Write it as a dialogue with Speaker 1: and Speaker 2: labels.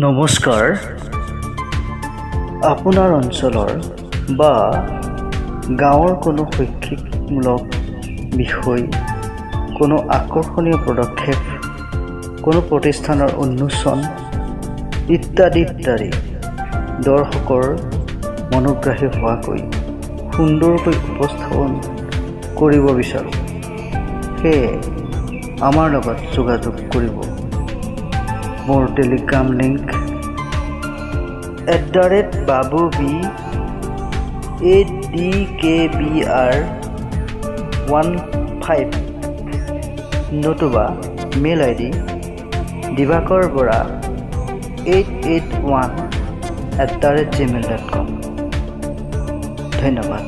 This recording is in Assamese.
Speaker 1: নমস্কাৰ। আপোনাৰ অঞ্চলৰ বা গাঁৱৰ কোনো শৈক্ষিকমূলক বিষয়, কোনো আকৰ্ষণীয় পদক্ষেপ, কোনো প্ৰতিষ্ঠানৰ উন্মোচন ইত্যাদি দৰ্শকৰ মনোগ্ৰাহী হোৱাকৈ সুন্দৰকৈ উপস্থাপন কৰিব বিচাৰোঁ। সেয়ে আমাৰ লগত যোগাযোগ কৰিব। মোৰ টেলিগ্ৰাম লিংক @babubadkbr15 নতুবা মেইল ID divakorbora881@gmail.com। ধন্যবাদ।